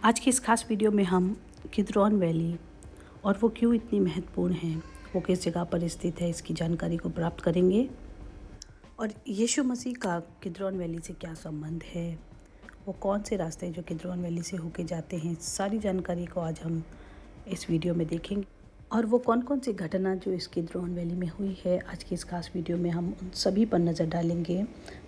आज की इस खास वीडियो में हम किद्रॉन वैली और वो क्यों इतनी महत्वपूर्ण है, वो किस जगह पर स्थित है, इसकी जानकारी को प्राप्त करेंगे। और यीशु मसीह का किद्रॉन वैली से क्या संबंध है, वो कौन से रास्ते हैं जो किद्रॉन वैली से होके जाते हैं, सारी जानकारी को आज हम इस वीडियो में देखेंगे। और वो कौन कौन सी घटना जो इस किद्रॉन वैली में हुई है, आज की इस खास वीडियो में हम उन सभी पर नज़र डालेंगे।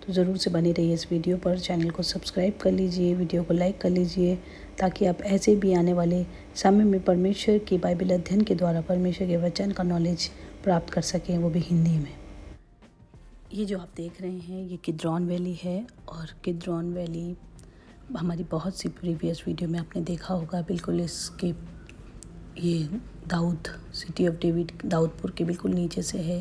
तो ज़रूर से बने रहिए इस वीडियो पर। चैनल को सब्सक्राइब कर लीजिए, वीडियो को लाइक कर लीजिए, ताकि आप ऐसे भी आने वाले समय में परमेश्वर की बाइबल अध्ययन के द्वारा परमेश्वर के वचन का नॉलेज प्राप्त कर सकें, वो भी हिंदी में। ये जो आप देख रहे हैं ये किद्रॉन वैली है। और किद्रॉन वैली हमारी बहुत सी प्रीवियस वीडियो में आपने देखा होगा। बिल्कुल इसके ये दाऊद, सिटी ऑफ डेविड, दाऊदपुर के बिल्कुल नीचे से है।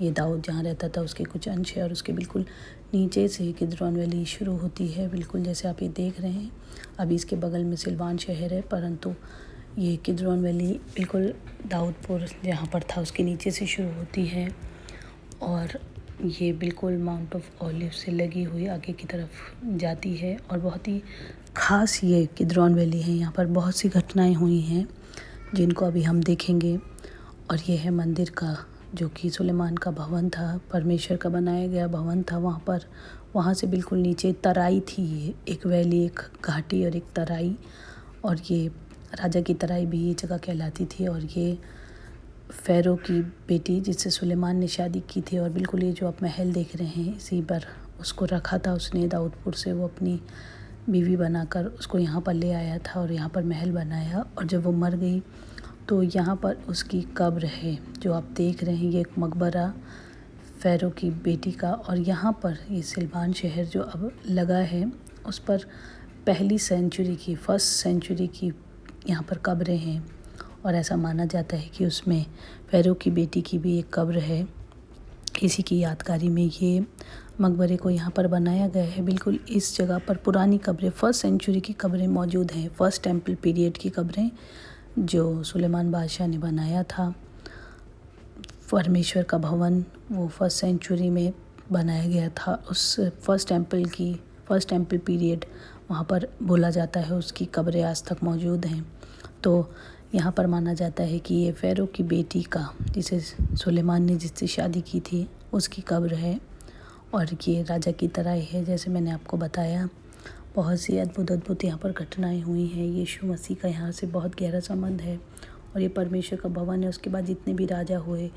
ये दाऊद जहाँ रहता था उसके कुछ अंश है, और उसके बिल्कुल नीचे से किद्रॉन वैली शुरू होती है, बिल्कुल जैसे आप ये देख रहे हैं। अभी इसके बगल में सिलवान शहर है, परंतु ये किद्रॉन वैली बिल्कुल दाऊदपुर जहाँ पर था उसके नीचे से शुरू होती है। और ये बिल्कुल माउंट ऑफ ऑलिव से लगी हुई आगे की तरफ जाती है। और बहुत ही ख़ास ये किद्रॉन वैली है। यहाँ पर बहुत सी घटनाएं हुई हैं जिनको अभी हम देखेंगे। और ये है मंदिर का, जो कि सुलेमान का भवन था, परमेश्वर का बनाया गया भवन था वहाँ पर। वहाँ से बिल्कुल नीचे तराई थी, ये एक वैली, एक घाटी और एक तराई। और ये राजा की तराई भी ये जगह कहलाती थी। और ये फ़ैरो की बेटी जिससे सुलेमान ने शादी की थी, और बिल्कुल ये जो आप महल देख रहे हैं इसी पर उसको रखा था उसने, दाऊदपुर से वो अपनी बीवी बनाकर उसको यहाँ पर ले आया था और यहाँ पर महल बनाया। और जब वो मर गई तो यहाँ पर उसकी कब्र है, जो आप देख रहे हैं। ये एक मकबरा फ़ैरो की बेटी का। और यहाँ पर ये सिलवान शहर जो अब लगा है उस पर पहली सेंचुरी की, फर्स्ट सेंचुरी की यहाँ पर कब्रें हैं। और ऐसा माना जाता है कि उसमें फ़ैरो की बेटी की भी एक कब्र है। इसी की यादगारी में ये मकबरे को यहाँ पर बनाया गया है। बिल्कुल इस जगह पर पुरानी कब्रें, फर्स्ट सेंचुरी की कब्रें मौजूद हैं, फर्स्ट टेम्पल पीरियड की कब्रें जो सुलेमान बादशाह ने बनाया था। परमेश्वर का भवन वो फर्स्ट सेंचुरी में बनाया गया था। उस फर्स्ट टेम्पल पीरियड वहाँ पर बोला जाता है, उसकी कब्रें आज तक मौजूद हैं। तो यहाँ पर माना जाता है कि ये फ़ैरो की बेटी का, जिसे सुलेमान ने जिससे शादी की थी, उसकी कब्र है। और ये राजा की तराई है, जैसे मैंने आपको बताया। बहुत सी अद्भुत यहाँ पर घटनाएं हुई हैं। यीशु मसीह का यहाँ से बहुत गहरा संबंध है। और ये परमेश्वर का भवन है। उसके बाद जितने भी राजा हुए,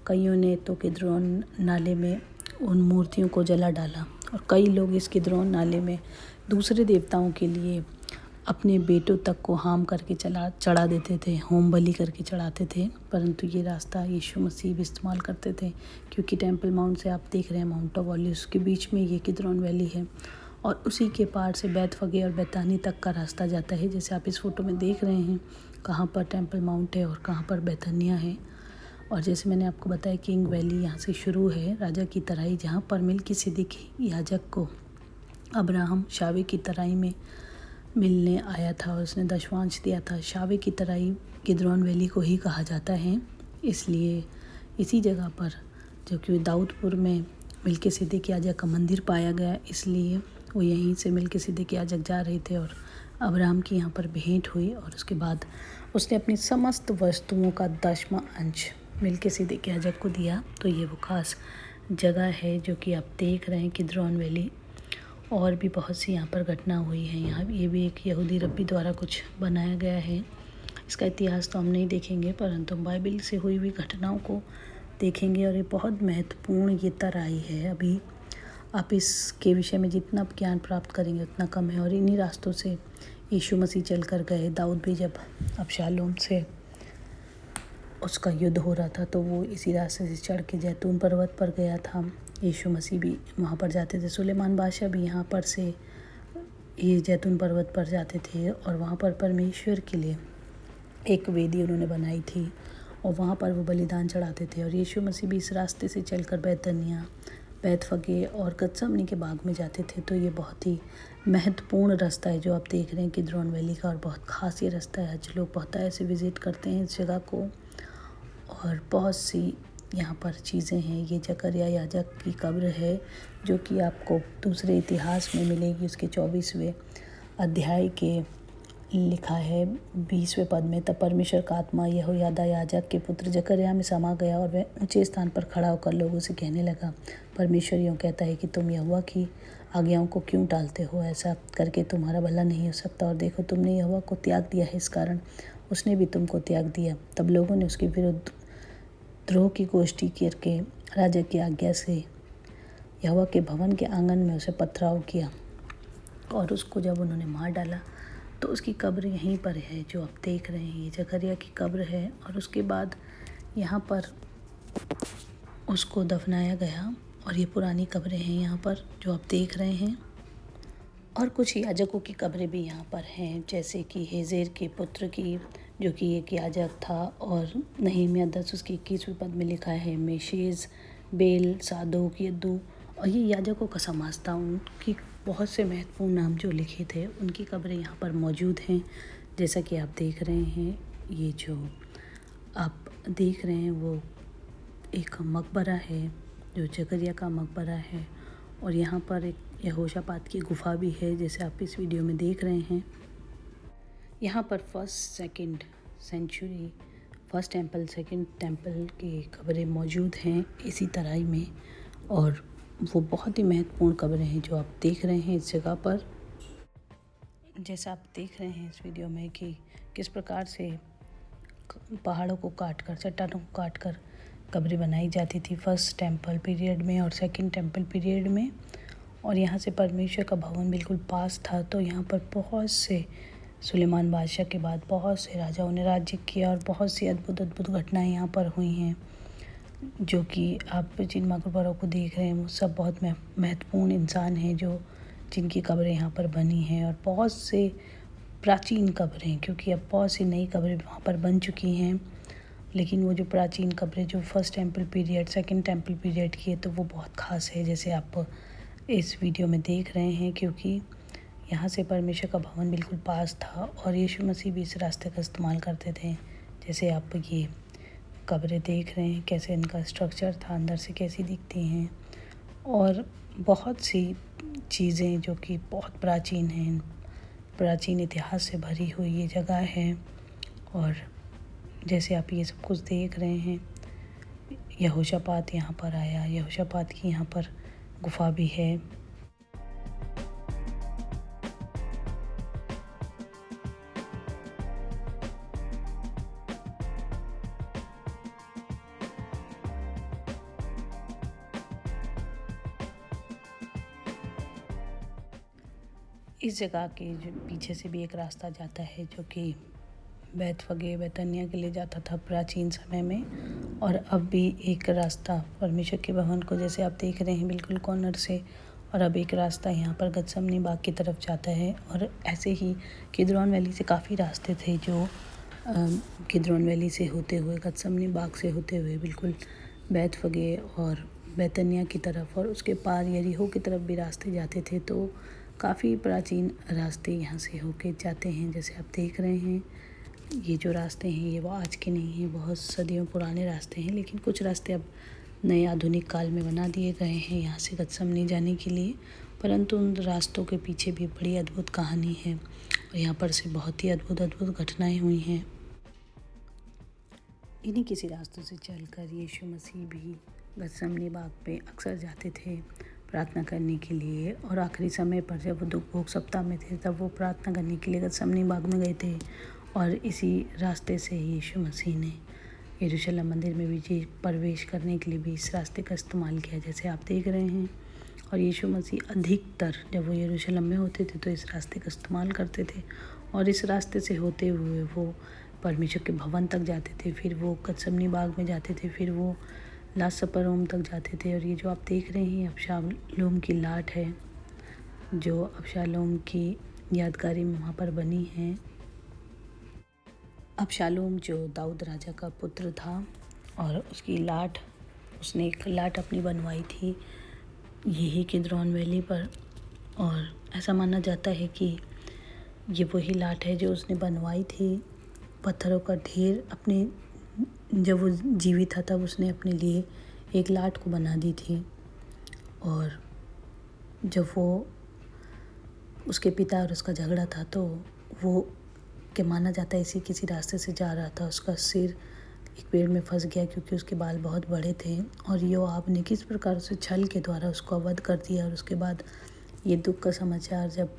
कईयों ने तो किद्रॉन नाले में उन मूर्तियों को जला डाला। और कई लोग इस किद्रॉन नाले में दूसरे देवताओं के लिए अपने बेटों तक को हाम करके चढ़ा देते थे, होम बलि करके चढ़ाते थे। परंतु ये रास्ता यीशु मसीह भी इस्तेमाल करते थे, क्योंकि टेम्पल माउंट से आप देख रहे हैं माउंट ऑफ ऑलिव्स के बीच में ये किद्रॉन वैली है। और उसी के पार से बैतफगे और बैतानी तक का रास्ता जाता है, जैसे आप इस फ़ोटो में देख रहे हैं कहाँ पर टेम्पल माउंट है और कहाँ पर बैतानिया है। और जैसे मैंने आपको बताया किंग वैली यहाँ से शुरू है, राजा की तराई, जहाँ पर मिल्किसिदक याजक को अब्राहम शावे की तराई में मिलने आया था और उसने दशवांश दिया था। शावे की तराई किद्रॉन वैली को ही कहा जाता है। इसलिए इसी जगह पर, जो कि दाऊदपुर में मिल्किसिदक याजक का मंदिर पाया गया, इसलिए वो यहीं से मिल्किसिदक याजक जा रहे थे और अब्राहम की यहाँ पर भेंट हुई। और उसके बाद उसने अपनी समस्त वस्तुओं का 10वां अंश मिल्किसिदक याजक को दिया। तो ये वो खास जगह है जो कि आप देख रहे हैं, किद्रॉन वैली। और भी बहुत सी यहाँ पर घटना हुई है। यहाँ ये भी एक यहूदी रब्बी द्वारा कुछ बनाया गया है। इसका इतिहास तो हम नहीं देखेंगे, परंतु बाइबल से हुई हुई घटनाओं को देखेंगे। और ये बहुत महत्वपूर्ण ये तराई है। अभी आप इसके विषय में जितना ज्ञान प्राप्त करेंगे उतना कम है। और इन्हीं रास्तों से यीशु मसीह चल कर गए। दाऊद भी जब अबशालोम से उसका युद्ध हो रहा था तो वो इसी रास्ते से चढ़ के जैतून पर्वत पर गया था। यीशु मसीह भी वहाँ पर जाते थे। सुलेमान बादशाह भी यहाँ पर से ये जैतून पर्वत पर जाते थे और वहाँ पर परमेश्वर के लिए एक वेदी उन्होंने बनाई थी और वहाँ पर वो बलिदान चढ़ाते थे। और यीशु मसीह भी इस रास्ते से चलकर बैतनिया, बैतफगे और गतसमनी के बाग में जाते थे। तो ये बहुत ही महत्वपूर्ण रास्ता है जो आप देख रहे हैं किद्रॉन वैली का। और बहुत ख़ास ये रास्ता है। आज लोग बहुत ऐसे विज़िट करते हैं इस जगह को। और बहुत सी यहाँ पर चीज़ें हैं। ये जकरिया याजक की कब्र है, जो कि आपको दूसरे इतिहास में मिलेगी। उसके 24वें अध्याय के लिखा है 20वें पद में, तब परमेश्वर का आत्मा यहोयादा याजक के पुत्र जकर्याह में समा गया और वह ऊंचे स्थान पर खड़ा होकर लोगों से कहने लगा, परमेश्वर यूँ कहता है कि तुम यहोवा की आज्ञाओं को क्यों टालते हो? ऐसा करके तुम्हारा भला नहीं हो सकता। और देखो, तुमने यहोवा को त्याग दिया है, इस कारण उसने भी तुमको त्याग दिया। तब लोगों ने उसके विरुद्ध द्रोह की गोष्ठी करके राजा की आज्ञा से यहोवा के भवन के आंगन में उसे पथराव किया, और उसको जब उन्होंने मार डाला तो उसकी कब्र यहीं पर है जो आप देख रहे हैं। ये जकर्याह की कब्र है, और उसके बाद यहाँ पर उसको दफनाया गया, और ये पुरानी कब्रें हैं यहाँ पर जो आप देख रहे हैं। और कुछ याजकों की कब्रें भी यहाँ पर हैं, जैसे कि हेजेर के पुत्र की, जो कि एक याजक था, और नहमीया 10 उसकी 21वें पद में लिखा है मेशेज, बेल, सादोक, यद्दू, और ये याजकों का समाज था। उनकी बहुत से महत्वपूर्ण नाम जो लिखे थे, उनकी कब्रें यहाँ पर मौजूद हैं। जैसा कि आप देख रहे हैं, ये जो आप देख रहे हैं वो एक मकबरा है, जो जकर्याह का मकबरा है। और यहाँ पर एक यहोशापात की गुफा भी है, जैसे आप इस वीडियो में देख रहे हैं। यहाँ पर सेकंड टेम्पल, सेकंड टेम्पल की कब्रें मौजूद हैं इसी तराई में, और वो बहुत ही महत्वपूर्ण कब्रें हैं जो आप देख रहे हैं इस जगह पर। जैसा आप देख रहे हैं इस वीडियो में कि किस प्रकार से पहाड़ों को काटकर, चट्टानों को काटकर कब्रें बनाई जाती थी फर्स्ट टेम्पल पीरियड में और सेकंड टेम्पल पीरियड में। और यहाँ से परमेश्वर का भवन बिल्कुल पास था, तो यहाँ पर बहुत से सुलेमान बादशाह के बाद बहुत से राजाओं ने राज्य किया, और बहुत सी अद्भुत घटनाएं यहाँ पर हुई हैं, जो कि आप जिन मकबरों को देख रहे हैं वो सब बहुत महत्वपूर्ण इंसान हैं जो जिनकी कब्रें यहाँ पर बनी हैं। और बहुत से प्राचीन कब्रें, क्योंकि अब बहुत सी नई कब्रें वहाँ पर बन चुकी हैं, लेकिन वो जो प्राचीन कब्रें जो first temple period, second temple period की है, तो वो बहुत ख़ास है, जैसे आप इस वीडियो में देख रहे हैं। क्योंकि यहाँ से परमेश्वर का भवन बिल्कुल पास था, और यीशु मसीह भी इस रास्ते का इस्तेमाल करते थे। जैसे आप ये कब्रें देख रहे हैं, कैसे इनका स्ट्रक्चर था, अंदर से कैसी दिखती हैं, और बहुत सी चीज़ें जो कि बहुत प्राचीन हैं, प्राचीन इतिहास से भरी हुई ये जगह है। और जैसे आप ये सब कुछ देख रहे हैं, यहोशापात यहाँ पर आया, यहोशापात की यहाँ पर गुफा भी है। इस जगह के जो पीछे से भी एक रास्ता जाता है, जो कि बैतनिय्याह के लिए जाता था प्राचीन समय में। और अब भी एक रास्ता परमेश्वर के भवन को, जैसे आप देख रहे हैं, बिल्कुल कॉर्नर से, और अब एक रास्ता यहाँ पर गतसमनी बाग की तरफ जाता है। और ऐसे ही किद्रोन वैली से काफ़ी रास्ते थे जो किद्रोन वैली से होते हुए, गतसमनी बाग से होते हुए बिल्कुल बैतफगे और बैतनिय्याह की तरफ, और उसके पार यरीहो की तरफ भी रास्ते जाते थे। तो काफ़ी प्राचीन रास्ते यहाँ से होके जाते हैं। जैसे आप देख रहे हैं, ये जो रास्ते हैं ये वो आज के नहीं हैं, बहुत सदियों पुराने रास्ते हैं, लेकिन कुछ रास्ते अब नए आधुनिक काल में बना दिए गए हैं यहाँ से गतसमनी जाने के लिए। परंतु उन रास्तों के पीछे भी बड़ी अद्भुत कहानी है, और यहाँ पर से बहुत ही अद्भुत घटनाएं हुई हैं। इन्हीं किसी रास्तों से चलकर यीशु मसीह भी गतसमनी बाग पे अक्सर जाते थे प्रार्थना करने के लिए। और आखिरी समय पर जब वो दुख भोग सप्ताह में थे, तब वो प्रार्थना करने के लिए गतसमनी बाग में गए थे। और इसी रास्ते से यीशु मसीह ने यरूशलेम मंदिर में भी प्रवेश करने के लिए भी इस रास्ते का इस्तेमाल किया, जैसे आप देख रहे हैं। और यीशु मसीह अधिकतर जब वो यरूशलेम में होते थे तो इस रास्ते का इस्तेमाल करते थे, और इस रास्ते से होते हुए वो परमेश्वर के भवन तक जाते थे, फिर वो गतसमनी बाग में जाते थे, फिर वो लास्ट सपर होम तक जाते थे। और ये जो आप देख रहे हैं अबशालोम की लाट है, जो अबशालोम की यादगारी में वहाँ पर बनी है। अबशालोम जो दाऊद राजा का पुत्र था, और उसकी लाट, उसने एक लाट अपनी बनवाई थी यही किद्रोन वैली पर। और ऐसा माना जाता है कि ये वही लाट है जो उसने बनवाई थी। पत्थरों का ढेर अपने, जब वो जीवित था तब उसने अपने लिए एक लाट को बना दी थी। और जब वो उसके पिता और उसका झगड़ा था, तो वो कि माना जाता है इसी किसी रास्ते से जा रहा था, उसका सिर एक पेड़ में फंस गया क्योंकि उसके बाल बहुत बड़े थे। और योआब ने किस प्रकार से छल के द्वारा उसको वध कर दिया। और उसके बाद ये दुख का समाचार जब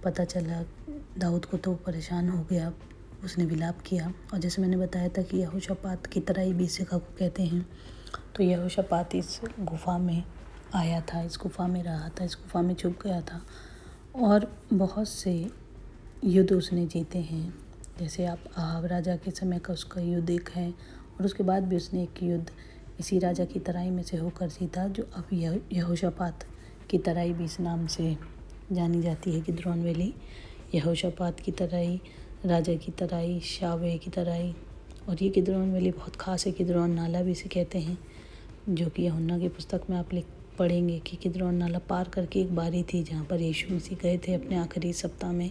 पता चला दाऊद को, तो परेशान हो गया, उसने विलाप किया। और जैसे मैंने बताया था कि यहोशापात की तरह ही बीस जगह को कहते हैं, तो यहोशापात इस गुफ़ा में आया था, इस गुफ़ा में रहा था, इस गुफ़ा में छुप गया था और बहुत से युद्ध उसने जीते हैं। जैसे आप आहाब राजा के समय का उसका युद्ध एक है, और उसके बाद भी उसने एक युद्ध इसी राजा की तराई में से होकर जीता, जो अब यहोशापात की तराई भी इस नाम से जानी जाती है, किद्रोन वैली। यहोशापात की तराई, राजा की तराई, शावे की तराई। और ये किद्रोन वैली बहुत ख़ास है। किद्रोन नाला भी इसे कहते हैं, जो कि यूहन्ना की पुस्तक में आप पढ़ेंगे कि किद्रोन नाला पार करके एक बारी थी जहाँ पर यीशु मसीह गए थे अपने आखिरी सप्ताह में,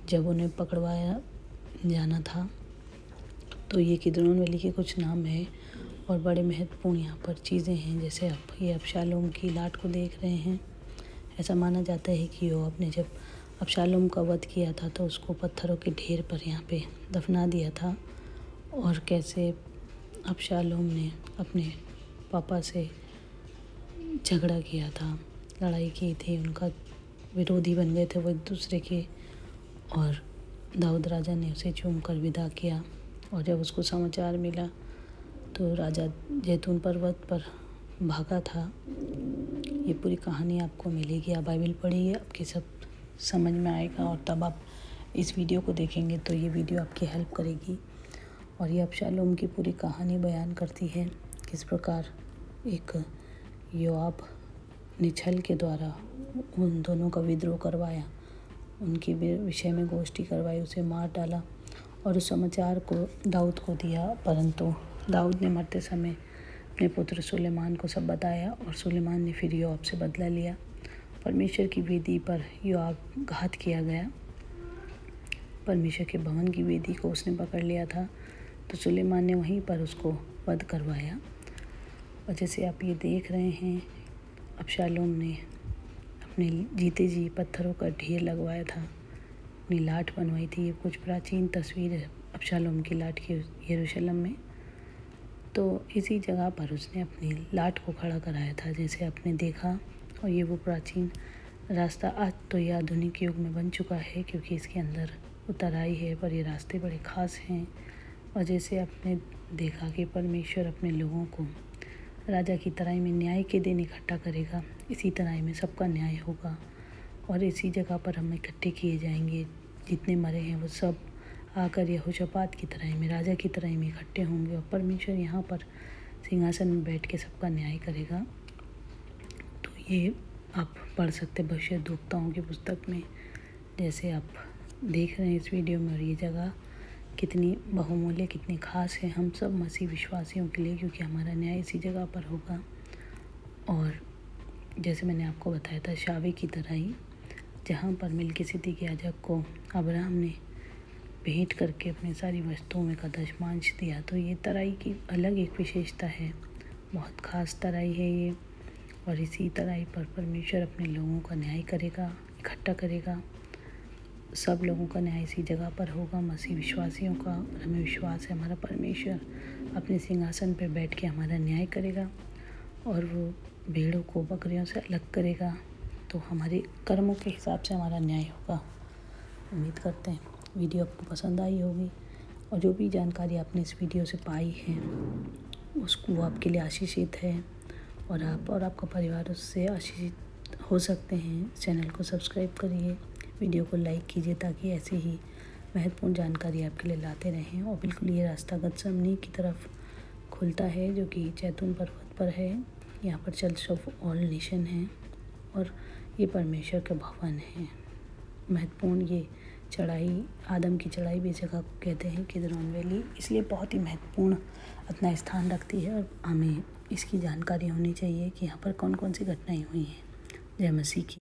जब उन्हें पकड़वाया जाना था। तो ये किद्रोन वैली के कुछ नाम हैं और बड़े महत्वपूर्ण यहाँ पर चीज़ें हैं। जैसे आप ये अबशालोम की लाट को देख रहे हैं। ऐसा माना जाता है कि योआब ने जब अबशालोम का वध किया था तो उसको पत्थरों के ढेर पर यहाँ पे दफना दिया था। और कैसे अबशालोम ने अपने पापा से झगड़ा किया था, लड़ाई की थी, उनका विरोधी बन गए थे वो एक दूसरे के। और दाऊद राजा ने उसे चूम कर विदा किया। और जब उसको समाचार मिला तो राजा जैतून पर्वत पर भागा था। ये पूरी कहानी आपको मिलेगी, आप बाइबल पढ़िए, आपकी सब समझ में आएगा। और तब आप इस वीडियो को देखेंगे तो ये वीडियो आपकी हेल्प करेगी। और ये अबशालोम की पूरी कहानी बयान करती है, किस प्रकार एक योआब ने छल के द्वारा उन दोनों का विद्रोह करवाया, उनके विषय में गोष्ठी करवाई, उसे मार डाला और उस समाचार को दाऊद को दिया। परंतु दाऊद ने मरते समय अपने पुत्र सुलेमान को सब बताया और सुलेमान ने फिर योआब से बदला लिया। परमेश्वर की वेदी पर योआब घात किया गया, परमेश्वर के भवन की वेदी को उसने पकड़ लिया था, तो सुलेमान ने वहीं पर उसको वध करवाया। और जैसे आप ये देख रहे हैं, अबशालोम ने अपने जीते जी पत्थरों का ढेर लगवाया था, अपनी लाट बनवाई थी। ये कुछ प्राचीन तस्वीर है अबशालोम की लाट की यरूशलेम में। तो इसी जगह पर उसने अपनी लाट को खड़ा कराया था, जैसे आपने देखा। और ये वो प्राचीन रास्ता आज तो ये आधुनिक युग में बन चुका है, क्योंकि इसके अंदर उतराई है, पर ये रास्ते बड़े ख़ास हैं। और जैसे आपने देखा कि परमेश्वर अपने लोगों को राजा की तराई में न्याय के दिन इकट्ठा करेगा, इसी तराई में सबका न्याय होगा और इसी जगह पर हम इकट्ठे किए जाएंगे। जितने मरे हैं वो सब आकर यहोशापात की तराई में, राजा की तराई में इकट्ठे होंगे और परमेश्वर यहाँ पर सिंहासन में बैठ के सबका न्याय करेगा। तो ये आप पढ़ सकते भविष्यद्वक्ताओं की पुस्तक में, जैसे आप देख रहे हैं इस वीडियो में। और ये जगह कितनी बहुमूल्य, कितनी ख़ास है हम सब मसीह विश्वासियों के लिए, क्योंकि हमारा न्याय इसी जगह पर होगा। और जैसे मैंने आपको बताया था, शावे की तराई, जहाँ पर मिल्किसिदक याजक को अब्राहम ने भेंट करके अपनी सारी वस्तुओं में का दशमांश दिया। तो ये तराई की अलग एक विशेषता है, बहुत ख़ास तराई है ये। और इसी तराई पर परमेश्वर अपने लोगों का न्याय करेगा, इकट्ठा करेगा। सब लोगों का न्याय इसी जगह पर होगा, मसीह विश्वासियों का। और हमें विश्वास है हमारा परमेश्वर अपने सिंहासन पर बैठ के हमारा न्याय करेगा और वो भेड़ों को बकरियों से अलग करेगा। तो हमारे कर्मों के हिसाब से हमारा न्याय होगा। उम्मीद करते हैं वीडियो आपको पसंद आई होगी, और जो भी जानकारी आपने इस वीडियो से पाई है उसको वो आपके लिए आशीषित है, और आप और आपका परिवार उससे आशीषित हो सकते हैं। चैनल को सब्सक्राइब करिए, वीडियो को लाइक कीजिए, ताकि ऐसे ही महत्वपूर्ण जानकारी आपके लिए लाते रहें। और बिल्कुल ये रास्ता गतसमनी की तरफ खुलता है, जो कि जैतून पर्वत पर है। यहाँ पर चर्च ऑफ ऑल नेशन है और ये परमेश्वर का भवन है। महत्वपूर्ण ये चढ़ाई, आदम की चढ़ाई भी जगह को कहते हैं किद्रोन वैली, इसलिए बहुत ही महत्वपूर्ण अपना स्थान रखती है। और हमें इसकी जानकारी होनी चाहिए कि यहाँ पर कौन कौन सी घटनाएं हुई हैं। जय मसीह की।